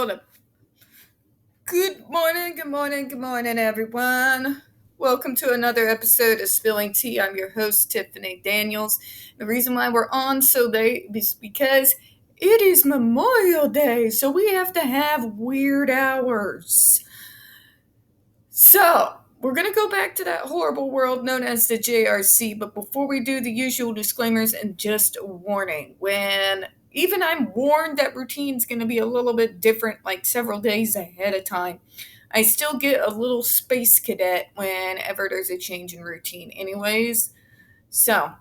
Hold up. Good morning, everyone. Welcome to another episode of Spilling Tea. I'm your host, Tiffany Daniels. The reason why we're on so late is because it is Memorial Day, so we have to have weird hours. So, we're going to go back to that horrible world known as the JRC, but before we do, the usual disclaimers and just a warning. When even I'm warned that routine's going to be a little bit different, like several days ahead of time, I still get a little space cadet whenever there's a change in routine anyways. So,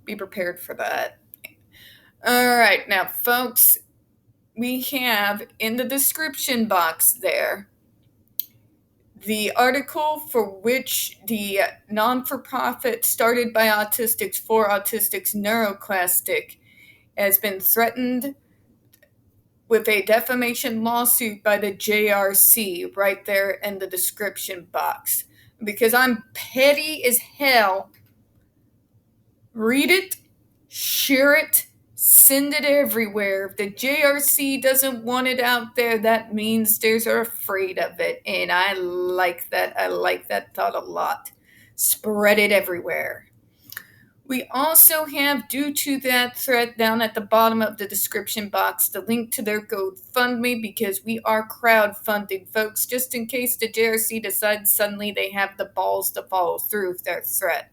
be prepared for that. All right, now, folks, we have in the description box there the article for which the non-for-profit started by autistics for autistics NeuroClastic has been threatened with a defamation lawsuit by the JRC right there in the description box. Because I'm petty as hell, read it, share it, send it everywhere. If the JRC doesn't want it out there, that means they're afraid of it. And I like that. I like that thought a lot. Spread it everywhere. We also have, due to that threat down at the bottom of the description box, the link to their GoFundMe because we are crowdfunding, folks, just in case the JRC decides suddenly they have the balls to follow through with their threat.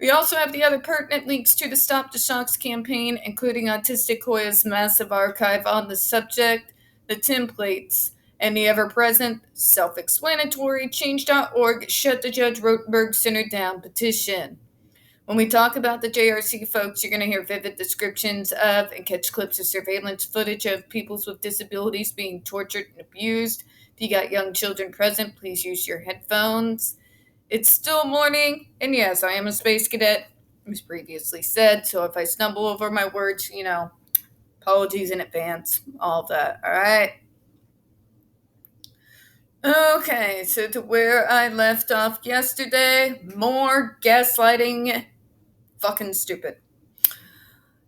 We also have the other pertinent links to the Stop the Shocks campaign, including Autistic Hoya's massive archive on the subject, the templates, and the ever-present, self-explanatory, Change.org Shut the Judge Rotenberg Center Down petition. When we talk about the JRC, folks, you're going to hear vivid descriptions of and catch clips of surveillance footage of people with disabilities being tortured and abused. If you got young children present, please use your headphones. It's still morning, and yes, I am a space cadet, as previously said, so if I stumble over my words, apologies in advance, all of that, alright? Okay, so to where I left off yesterday, more gaslighting, fucking stupid.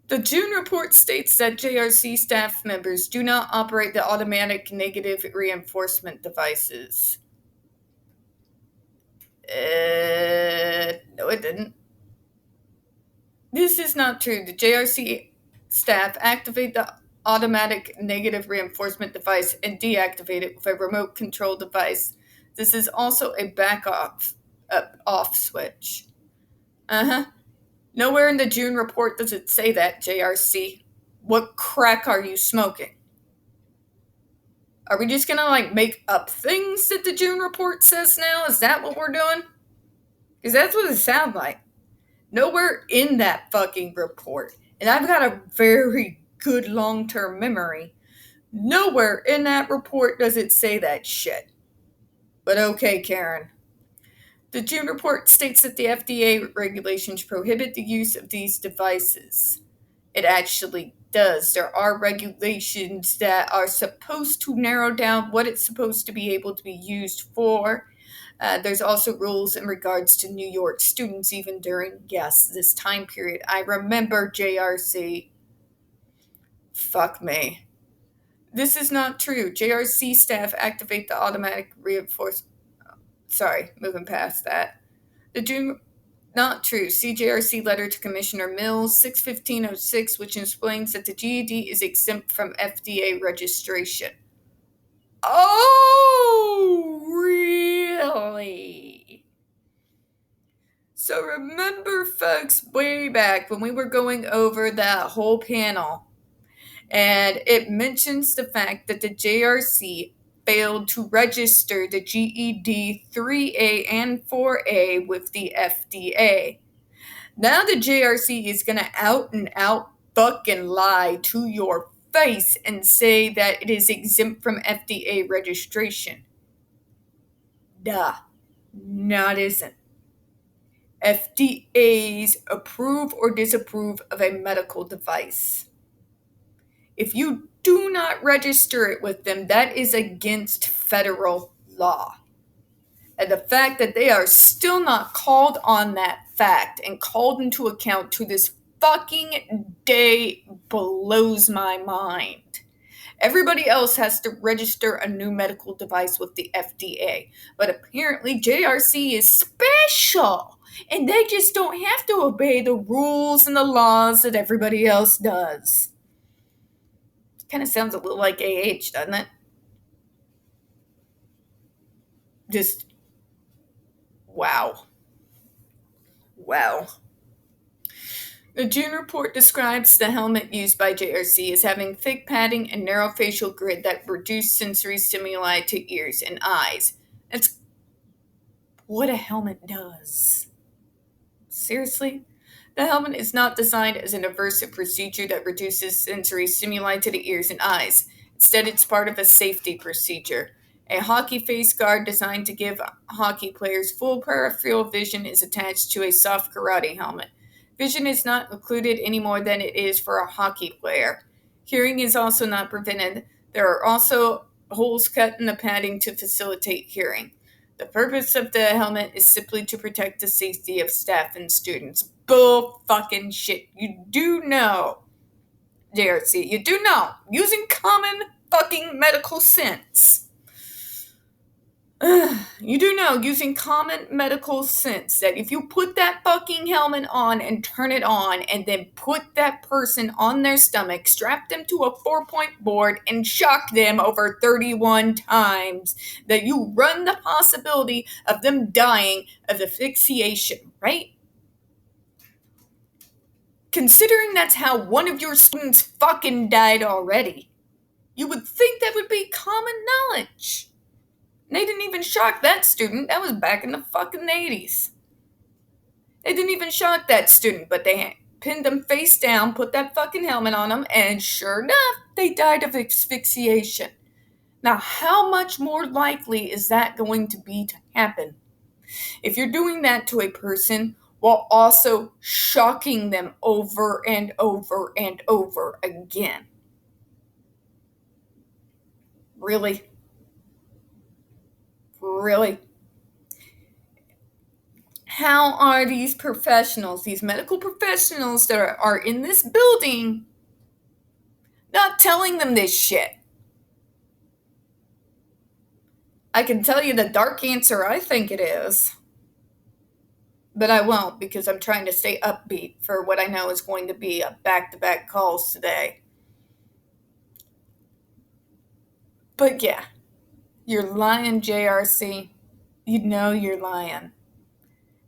The June report states that JRC staff members do not operate the automatic negative reinforcement devices. No, it didn't. This is not true. The JRC staff activate the automatic negative reinforcement device and deactivate it with a remote control device. This is also a off switch. Nowhere in the June report does it say that, JRC. What crack are you smoking? Are we just gonna, make up things that the June report says now? Is that what we're doing? Because that's what it sounds like. Nowhere in that fucking report, and I've got a very good long-term memory, nowhere in that report does it say that shit. But okay, Karen. The June report states that the FDA regulations prohibit the use of these devices. It actually does. There are regulations that are supposed to narrow down what it's supposed to be able to be used for. There's also rules in regards to New York students, even during, this time period. I remember JRC. Fuck me. This is not true. JRC staff activate the automatic reinforcement. Sorry, moving past that. The June... Not true. CJRC letter to Commissioner Mills, 6/15/06, which explains that the GED is exempt from FDA registration. Oh, really? So remember, folks, way back when we were going over that whole panel, and it mentions the fact that the JRC failed to register the GED 3A and 4A with the FDA. Now the JRC is going to out and out fucking lie to your face and say that it is exempt from FDA registration. Duh. No, it isn't. FDAs approve or disapprove of a medical device. If you do not register it with them, that is against federal law. And the fact that they are still not called on that fact and called into account to this fucking day blows my mind. Everybody else has to register a new medical device with the FDA. But apparently, JRC is special. And they just don't have to obey the rules and the laws that everybody else does. Kind of sounds a little like AH, doesn't it? Just, wow. Wow. The June report describes the helmet used by JRC as having thick padding and narrow facial grid that reduce sensory stimuli to ears and eyes. That's what a helmet does. Seriously? The helmet is not designed as an aversive procedure that reduces sensory stimuli to the ears and eyes. Instead, it's part of a safety procedure. A hockey face guard designed to give hockey players full peripheral vision is attached to a soft karate helmet. Vision is not included any more than it is for a hockey player. Hearing is also not prevented. There are also holes cut in the padding to facilitate hearing. The purpose of the helmet is simply to protect the safety of staff and students. Bull fucking shit. You do know, JRC, you do know, using common fucking medical sense. You do know, using common medical sense, that if you put that fucking helmet on and turn it on and then put that person on their stomach, strap them to a 4-point board and shock them over 31 times, that you run the possibility of them dying of asphyxiation, right? Considering that's how one of your students fucking died already, you would think that would be common knowledge. They didn't even shock that student. That was back in the fucking 80s. They didn't even shock that student, but they pinned them face down, put that fucking helmet on them, and sure enough, they died of asphyxiation. Now, how much more likely is that going to be to happen if you're doing that to a person while also shocking them over and over and over again? Really? Really? How are these professionals, these medical professionals that are in this building, not telling them this shit? I can tell you the dark answer I think it is, but I won't because I'm trying to stay upbeat for what I know is going to be a back-to-back calls today. But yeah, you're lying, JRC. You know you're lying.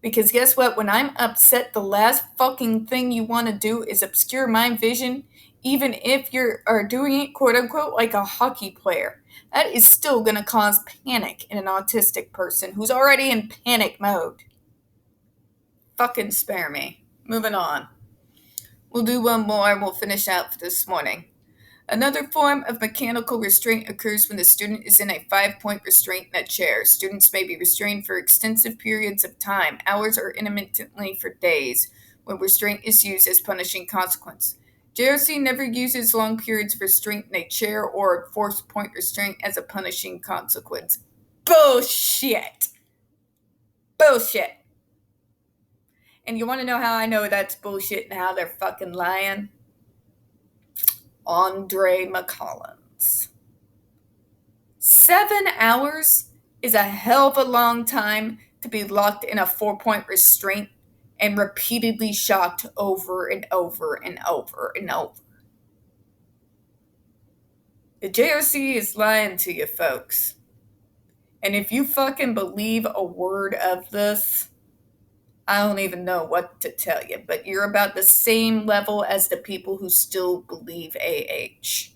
Because guess what? When I'm upset, the last fucking thing you want to do is obscure my vision, even if you are doing it, quote unquote, like a hockey player. That is still going to cause panic in an autistic person who's already in panic mode. Fucking spare me. Moving on. We'll do one more and we'll finish out for this morning. Another form of mechanical restraint occurs when the student is in a 5-point restraint in a chair. Students may be restrained for extensive periods of time, hours or intermittently for days, when restraint is used as punishing consequence. JRC never uses long periods of restraint in a chair or a forced point restraint as a punishing consequence. Bullshit! Bullshit! And you want to know how I know that's bullshit and how they're fucking lying? Andre McCollins. 7 hours is a hell of a long time to be locked in a 4-point restraint and repeatedly shocked over and over and over and over. The JRC is lying to you, folks. And if you fucking believe a word of this, I don't even know what to tell you, but you're about the same level as the people who still believe AH.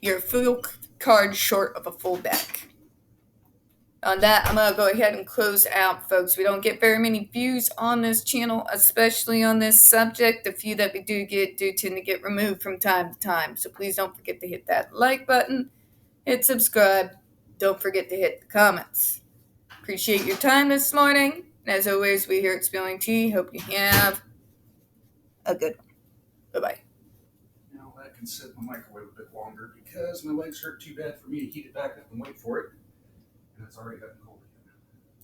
You're a full card short of a full deck. On that, I'm going to go ahead and close out, folks. We don't get very many views on this channel, especially on this subject. The few that we do get do tend to get removed from time to time. So please don't forget to hit that like button, hit subscribe. Don't forget to hit the comments. Appreciate your time this morning. And as always, we here at Spilling Tea hope you have a good one. Bye-bye. Now that can sit in the microwave a bit longer because my legs hurt too bad for me to heat it back up and wait for it. And it's already gotten cold.